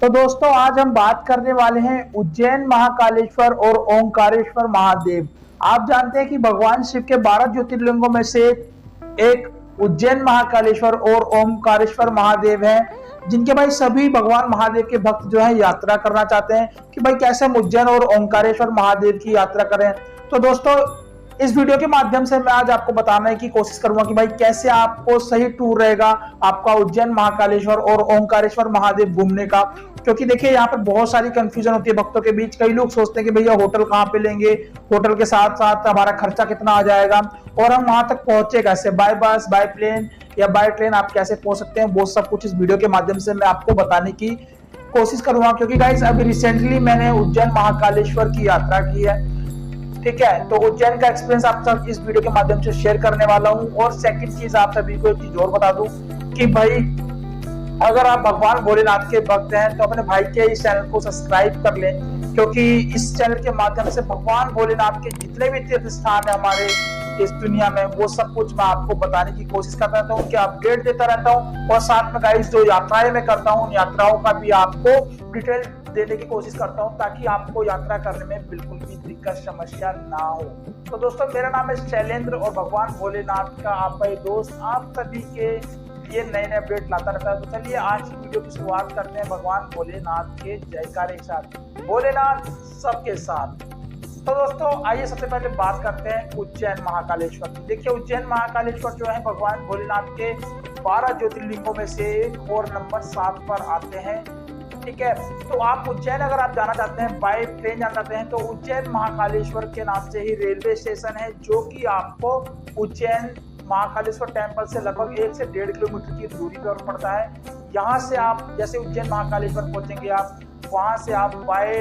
तो दोस्तों आज हम बात करने वाले हैं उज्जैन महाकालेश्वर और ओंकारेश्वर महादेव। आप जानते हैं कि भगवान शिव के 12 ज्योतिर्लिंगों में से एक उज्जैन महाकालेश्वर और ओंकारेश्वर महादेव है, जिनके भाई सभी भगवान महादेव के भक्त जो है यात्रा करना चाहते हैं कि भाई कैसे हम उज्जैन और ओंकारेश्वर महादेव की यात्रा करें। तो दोस्तों इस वीडियो के माध्यम से मैं आज आपको बताने की कोशिश करूंगा कि भाई कैसे आपको सही टूर रहेगा आपका उज्जैन महाकालेश्वर और ओंकारेश्वर महादेव घूमने का। क्योंकि देखिए यहाँ पर बहुत सारी कंफ्यूजन होती है भक्तों के बीच। कई लोग सोचते हैं कि भैया होटल कहाँ पे लेंगे, होटल के साथ साथ हमारा खर्चा कितना आ जाएगा और हम वहां तक पहुंचे कैसे, बाय बस, बाय प्लेन या बाय ट्रेन आप कैसे पहुंच सकते हैं, वो सब कुछ इस वीडियो के माध्यम से मैं आपको बताने की कोशिश करूंगा। क्योंकि गाइस अभी रिसेंटली मैंने उज्जैन महाकालेश्वर की यात्रा की है, ठीक है। तो उज्जैन का एक्सपीरियंस आप सब इस वीडियो के माध्यम से शेयर करने वाला हूं। और सेकंड चीज आप सभी को एक चीज और बता दूं कि भाई अगर आप भगवान भोलेनाथ के भक्त हैं तो अपने भाई के इस चैनल को सब्सक्राइब कर लें, क्योंकि इस चैनल के माध्यम से भगवान भोलेनाथ के जितने भी तीर्थ स्थान है हमारे इस दुनिया में वो सब कुछ मैं आपको बताने की कोशिश करता रहता हूँ, उनके अपडेट देता रहता हूँ। और साथ में गाइस जो यात्राएं मैं करता हूँ उन यात्राओं का भी आपको डिटेल देने की कोशिश करता हूँ, ताकि आपको यात्रा करने में बिल्कुल भी दिक्कत समस्या ना हो। तो दोस्तों मेरा नाम है शैलेंद्र और भगवान भोलेनाथ का आपका ये दोस्त आप सभी के लिए नए नए अपडेट लाता रहता है। तो चलिए आज की वीडियो की शुरुआत करते हैं भगवान भोलेनाथ के जयकारे के साथ, भोलेनाथ सबके साथ। तो दोस्तों आइए सबसे पहले बात करते हैं उज्जैन महाकालेश्वर की। देखिए उज्जैन महाकालेश्वर जो है भगवान भोलेनाथ के 12 ज्योतिर्लिंगों में से एक और नंबर 7 पर आते हैं, ठीक है। तो आप उज्जैन अगर आप जाना चाहते हैं बाय ट्रेन जाना चाहते हैं तो उज्जैन महाकालेश्वर के नाम से ही रेलवे स्टेशन है, जो कि आपको उज्जैन महाकालेश्वर टेम्पल से लगभग 1 से 1.5 किलोमीटर की दूरी पर पड़ता है। यहाँ से आप जैसे उज्जैन महाकालेश्वर पहुंचेंगे आप वहां से आप बाय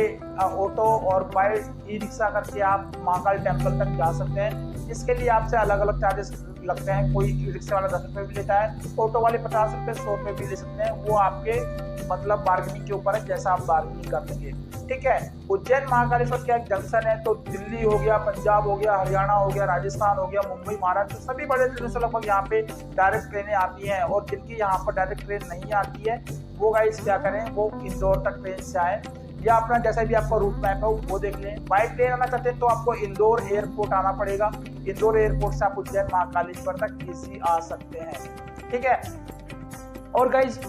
ऑटो और बाय ई रिक्शा करके आप महाकाल टेम्पल तक जा सकते हैं। इसके लिए आपसे अलग अलग चार्जेस लगते हैं। कोई ई रिक्शा वाला 10 रुपये भी लेता है, ऑटो वाले 50 रुपये 100 रुपये भी ले सकते हैं। वो आपके मतलब बार्गेनिंग के ऊपर है, जैसा आप बार्गेनिंग कर लेंगे, ठीक है। उज्जैन महाकालेश्वर क्या एक जंक्शन है, तो दिल्ली हो गया, पंजाब हो गया, हरियाणा हो गया, राजस्थान हो गया, मुंबई, महाराष्ट्र सभी बड़े जिलों से लगभग यहाँ पे डायरेक्ट ट्रेनें आती हैं। और जिनकी यहाँ पर डायरेक्ट ट्रेन नहीं आती है वो गाइस क्या करें, वो इंदौर तक ट्रेन से आए या अपना जैसा भी आपका रूट मैप है वो देख लें। बाय ट्रेन आना चाहते हैं तो आपको इंदौर एयरपोर्ट आना पड़ेगा। इंदौर एयरपोर्ट से आप उज्जैन महाकालेश्वर तक इजी आ सकते हैं, ठीक है। और गाइस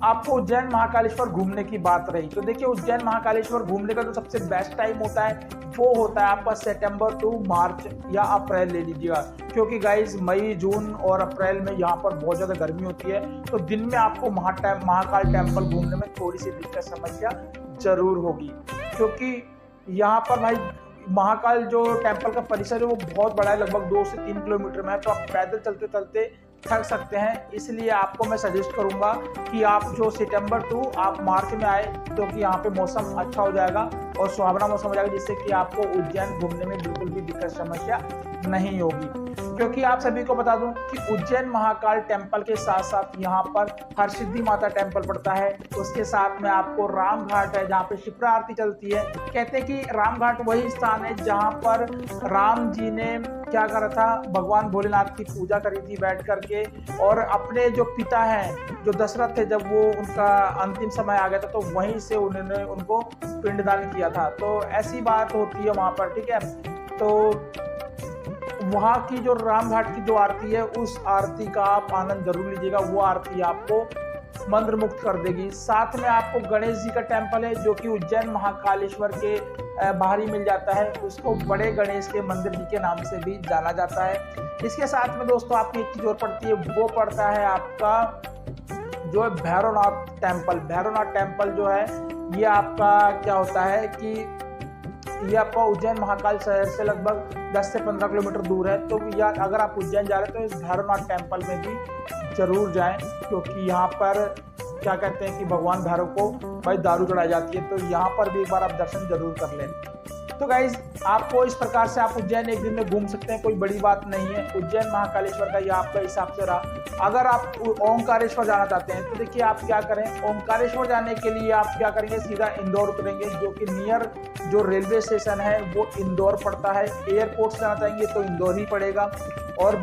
आपको उज्जैन महाकालेश्वर घूमने की बात रही तो देखिए उज्जैन महाकालेश्वर घूमने का जो सबसे बेस्ट टाइम होता है वो होता है आपका सितंबर टू मार्च या अप्रैल ले लीजिएगा। क्योंकि गाइस मई, जून और अप्रैल में यहाँ पर बहुत ज्यादा गर्मी होती है, तो दिन में आपको महाकाल टेम्पल घूमने में थोड़ी सी दिक्कत समस्या जरूर होगी। क्योंकि यहाँ पर भाई महाकाल जो टेम्पल का परिसर है वो बहुत बड़ा है, लगभग 2 से 3 किलोमीटर में है, तो आप पैदल चलते चलते थक सकते हैं। इसलिए आपको मैं सजेस्ट करूंगा कि आप जो सितंबर टू आप मार्च में आए, क्योंकि यहाँ पे मौसम अच्छा हो जाएगा और सुहावना मौसम हो जाएगा, जिससे कि आपको उज्जैन घूमने में बिल्कुल भी दिक्कत समस्या नहीं होगी। क्योंकि आप सभी को बता दूं कि उज्जैन महाकाल टेम्पल के साथ साथ यहाँ पर हरसिद्धि माता टेम्पल पड़ता है। उसके साथ में आपको राम घाट है जहाँ पे शिप्रा आरती चलती है। कहते हैं कि राम घाट वही स्थान है जहाँ पर राम जी ने क्या करा था, भगवान भोलेनाथ की पूजा करी थी बैठ करके। और अपने जो पिता हैं जो दशरथ थे, जब वो उनका अंतिम समय आ गया था तो वहीं से उन्होंने उनको पिंडदान किया था। तो ऐसी बात होती है वहां पर, ठीक है। तो वहां की जो राम घाट की जो आरती है उस आरती का आप आनंद जरूर लीजिएगा। वो आरती आपको मंत्र मुक्त कर देगी। साथ में आपको गणेश जी का टेम्पल है जो कि उज्जैन महाकालेश्वर के बाहर ही मिल जाता है। उसको बड़े गणेश के मंदिर जी के नाम से भी जाना जाता है। इसके साथ में दोस्तों आपकी एक चीज और पड़ती है, वो पड़ता है आपका जो है भैरवनाथ टेम्पल। भैरवनाथ टेम्पल जो है ये आपका क्या होता है कि ये आपका उज्जैन महाकाल शहर से लगभग 10 से 15 किलोमीटर दूर है। तो या अगर आप उज्जैन जा रहे हैं तो इस भैरवनाथ टेम्पल में भी जरूर जाएं, क्योंकि यहाँ पर क्या कहते हैं कि भगवान भैरव को भाई दारू चढ़ाई जाती है, तो यहाँ पर भी एक बार आप दर्शन जरूर कर लें। तो गाइज आपको इस प्रकार से आप उज्जैन एक दिन में घूम सकते हैं, कोई बड़ी बात नहीं है। उज्जैन महाकालेश्वर का ये आपका हिसाब से रहा। अगर आप ओंकारेश्वर जाना चाहते हैं तो देखिए आप क्या करें, ओंकारेश्वर जाने के लिए आप क्या करेंगे, सीधा इंदौर उतरेंगे, जो कि नियर जो रेलवे स्टेशन है वो इंदौर पड़ता है। एयरपोर्ट से जाना चाहेंगे तो इंदौर ही पड़ेगा। और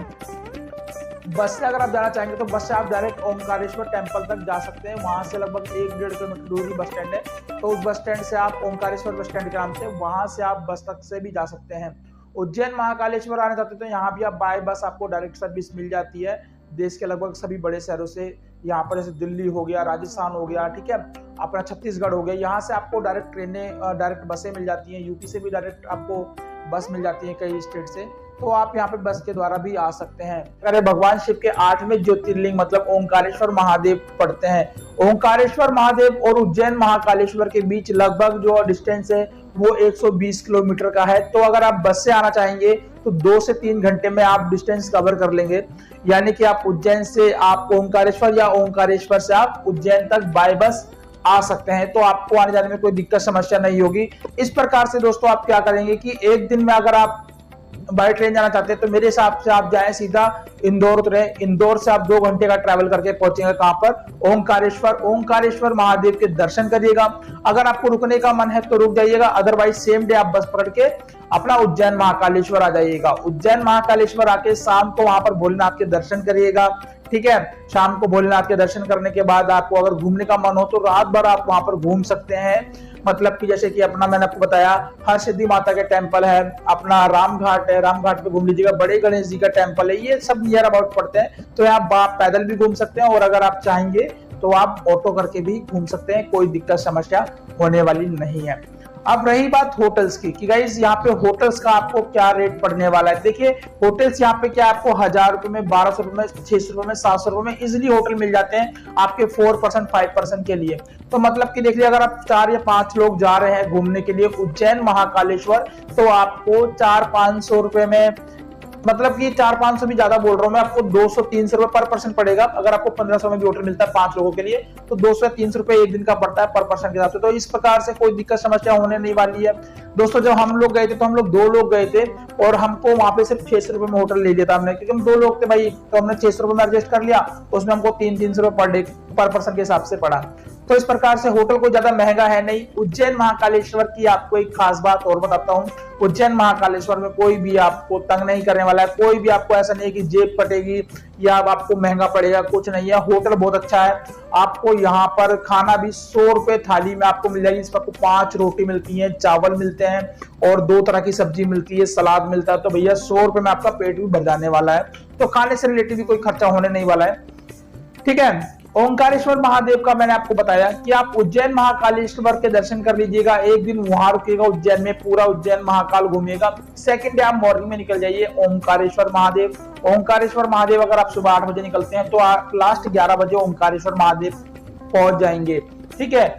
बस से अगर आप जाना चाहेंगे तो बस से आप डायरेक्ट ओंकारेश्वर टेम्पल तक जा सकते हैं। वहां से लगभग 1-1.5 किलोमीटर दूरी बस स्टैंड है, तो उस बस स्टैंड से आप ओंकारेश्वर बस स्टैंड के नाम से वहां से आप बस तक से भी जा सकते हैं। उज्जैन महाकालेश्वर आना चाहते तो यहाँ भी आप बाय बस आपको डायरेक्ट सर्विस मिल जाती है। देश के लगभग सभी बड़े शहरों से, यहाँ पर जैसे दिल्ली हो गया, राजस्थान हो गया, ठीक है, अपना छत्तीसगढ़ हो गया, यहाँ से आपको डायरेक्ट ट्रेनें, डायरेक्ट बसें मिल जाती हैं। यूपी से भी डायरेक्ट आपको बस मिल जाती है कई स्टेट से, तो आप यहाँ पे बस के द्वारा भी आ सकते हैं। अगर भगवान शिव के 8वें ज्योतिर्लिंग मतलब ओंकारेश्वर महादेव पढ़ते हैं। ओंकारेश्वर महादेव और उज्जैन महाकालेश्वर के बीच लगभग जो डिस्टेंस है वो 120 किलोमीटर का है। तो अगर आप बस से आना चाहेंगे तो 2 से 3 घंटे में आप डिस्टेंस कवर कर लेंगे, यानी कि आप उज्जैन से आप ओंकारेश्वर या ओंकारेश्वर से आप उज्जैन तक बाय बस आ सकते हैं। तो आपको आने जाने में कोई दिक्कत समस्या नहीं होगी। इस प्रकार से दोस्तों आप क्या करेंगे कि एक दिन में अगर आप बाय ट्रेन जाना चाहते हैं तो मेरे हिसाब से आप जाएं सीधा इंदौर उतरे, इंदौर से आप 2 घंटे का ट्रैवल करके पहुंचेंगे कहां पर, ओंकारेश्वर। ओंकारेश्वर महादेव के दर्शन करिएगा। अगर आपको रुकने का मन है तो रुक जाइएगा, अदरवाइज सेम डे आप बस पकड़ के अपना उज्जैन महाकालेश्वर आ जाइएगा। उज्जैन महाकालेश्वर आके शाम को वहां पर भोलेनाथ के दर्शन करिएगा, ठीक है। शाम को भोलेनाथ के दर्शन करने के बाद आपको अगर घूमने का मन हो तो रात भर आप वहां पर घूम सकते हैं। मतलब कि जैसे कि अपना मैंने आपको बताया हरसिद्धि माता के टेम्पल है, अपना राम घाट है, राम घाट पे घूम लीजिएगा, बड़े गणेश जी का टेम्पल है, ये सब नियर अबाउट पड़ते हैं। तो आप पैदल भी घूम सकते हैं और अगर आप चाहेंगे तो आप ऑटो करके भी घूम सकते हैं, कोई दिक्कत समस्या होने वाली नहीं है। अब रही बात होटल्स की कि गाइस यहाँ पे होटल्स का आपको क्या रेट पड़ने वाला है। देखिए होटल्स यहाँ पे क्या आपको 1000 रुपए में, 1200 रुपए में, 600 रुपए में, 700 रुपए में इजिली होटल मिल जाते हैं आपके 4% 5% के लिए। तो मतलब कि देखिए अगर आप 4 या 5 लोग जा रहे हैं घूमने के लिए उज्जैन महाकालेश्वर तो आपको 400-500 रुपए में, मतलब कि 400-500 भी ज्यादा बोल रहा हूं मैं, आपको 200-300 रुपए पर पर्सन पड़ेगा। अगर आपको 1500 में भी होटल मिलता है 5 लोगों के लिए तो 200-300 रुपए एक दिन का पड़ता है पर पर्सन के हिसाब से। तो इस प्रकार से कोई दिक्कत समस्या होने नहीं वाली है। दोस्तों जब हम लोग गए थे तो हम लोग 2 लोग गए थे और हमको वहां पे सिर्फ 600 रुपए में होटल ले लिया था हमने, क्योंकि हम 2 लोग थे भाई, तो हमने 600 रुपए में एडजस्ट कर लिया। उसमें हमको 300-300 रुपए पर डे पर पर्सन के हिसाब से पड़ा। तो इस प्रकार से होटल कोई ज्यादा महंगा है नहीं। उज्जैन महाकालेश्वर की आपको एक खास बात और बताता हूँ, उज्जैन महाकालेश्वर में कोई भी आपको तंग नहीं करने वाला है, कोई भी आपको ऐसा नहीं है कि जेब कटेगी या आपको महंगा पड़ेगा, कुछ नहीं है। होटल बहुत अच्छा है। आपको यहाँ पर खाना भी 100 रुपए थाली में आपको मिल जाएगी, इसमें आपको 5 रोटी मिलती है, चावल मिलते हैं और 2 तरह की सब्जी मिलती है, सलाद मिलता है। तो भैया 100 रुपए में आपका पेट भी भर जाने वाला है। तो खाने से रिलेटेड भी कोई खर्चा होने नहीं वाला है, ठीक है। ओंकारेश्वर महादेव का मैंने आपको बताया कि आप उज्जैन महाकालेश्वर के दर्शन कर लीजिएगा, एक दिन वहां रुकिएगा उज्जैन में, पूरा उज्जैन महाकाल घूमिएगा। सेकंड डे आप मॉर्निंग में निकल जाइए ओंकारेश्वर महादेव। ओंकारेश्वर महादेव अगर आप सुबह 8 बजे निकलते हैं तो आप लास्ट 11 बजे ओंकारेश्वर महादेव पहुंच जाएंगे, ठीक है।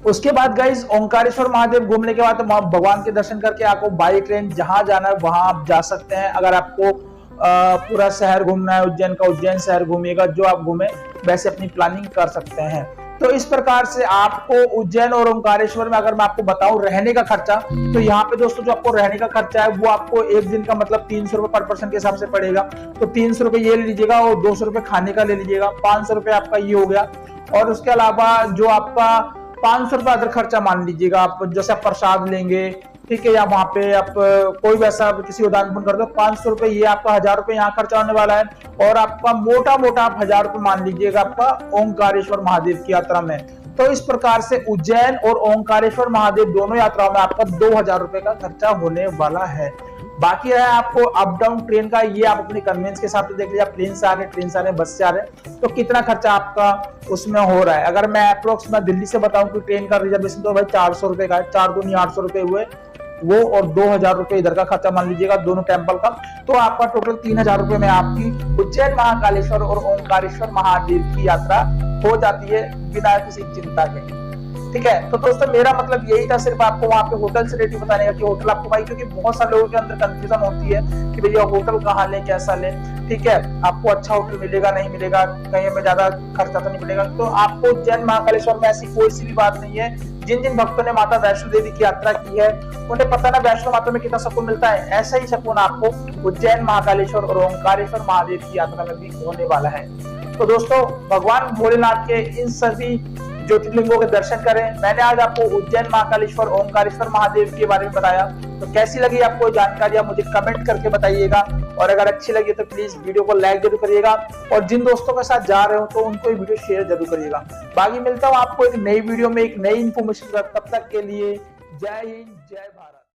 उसके बाद गाइस ओंकारेश्वर महादेव घूमने के बाद भगवान के दर्शन करके आपको बाई ट्रेन जहां जाना है वहां आप जा सकते हैं। अगर आपको पूरा शहर घूमना है उज्जैन का, उज्जैन शहर घूमिएगा, जो आप घूमे वैसे अपनी प्लानिंग कर सकते हैं। तो इस प्रकार से आपको उज्जैन और ओंकारेश्वर में अगर मैं आपको बताऊं रहने का खर्चा, तो यहाँ पे दोस्तों जो आपको रहने का खर्चा है वो आपको एक दिन का मतलब 300 रुपए पर पर्सन के हिसाब से पड़ेगा। तो 300 रुपए ये ले लीजिएगा और 200 रुपए खाने का ले लीजिएगा, 500 रुपए आपका ये हो गया। और उसके अलावा जो आपका 500 रुपए अदर खर्चा मान लीजिएगा आप, जैसे आप प्रसाद लेंगे, ठीक है, या वहां पे आप कोई वैसा किसी को दान पुण्य कर दो, 500 रुपए ये आपका 1000 रुपए यहाँ खर्चा होने वाला है। और आपका मोटा मोटा आप 1000 रुपए मान लीजिएगा आपका ओंकारेश्वर महादेव की यात्रा में। तो इस प्रकार से उज्जैन और ओंकारेश्वर महादेव दोनों यात्राओं में आपका 2000 रुपए का खर्चा होने वाला है। बाकी है आपको अप डाउन ट्रेन का, ये आप अपने कन्वेंस के हिसाब से देख लीजिए, आप प्लेन से आ रहे हैं, ट्रेन से आ रहे हैं, बस से आ रहे हैं, तो कितना खर्चा आपका उसमें हो रहा है। अगर मैं अप्रोक्स में दिल्ली से बताऊं कि ट्रेन का रिजर्वेशन तो भाई 400 रुपए का है, 4 दूनी 800 रुपए हुए वो, और 2000 रुपए इधर का खर्चा मान लीजिएगा दोनों टेम्पल का, तो आपका टोटल 3000 रुपए में आपकी उज्जैन महाकालेश्वर और ओंकारेश्वर महादेव की यात्रा हो जाती है बिना किसी चिंता के, ठीक है। तो दोस्तों मेरा मतलब यही था, सिर्फ आपको वहां पे होटल से रेटिंग बताने का कि होटल आपको भाई, क्योंकि बहुत सारे लोगों के अंदर कंफ्यूजन होती है कि भैया होटल कहाँ लें, कैसा लें, ठीक है। आपको अच्छा होटल मिलेगा नहीं मिलेगा, कहीं में ज्यादा खर्चा तो नहीं मिलेगा। तो आपको उज्जैन महाकालेश्वर में ऐसी कोई सी भी बात नहीं है। जिन जिन भक्तों ने माता वैष्णो देवी की यात्रा की है उन्हें पता ना वैष्णो माता में कितना सुकून मिलता है, ऐसा ही सुकून आपको उज्जैन महाकालेश्वर और ओंकारेश्वर महादेव की यात्रा में भी होने वाला है। तो दोस्तों भगवान भोलेनाथ के इन सभी ज्योतिर्लिंगों के दर्शन करें। मैंने आज आपको उज्जैन महाकालेश्वर ओंकारेश्वर महादेव के बारे में बताया। तो कैसी लगी आपको जानकारियां मुझे कमेंट करके बताइएगा, और अगर अच्छी लगी तो प्लीज वीडियो को लाइक जरूर करिएगा, और जिन दोस्तों के साथ जा रहे हो तो उनको ये वीडियो शेयर जरूर करिएगा। बाकी मिलता हूं आपको एक नई वीडियो में एक नई इन्फॉर्मेशन। तब तक के लिए जय हिंद, जय भारत।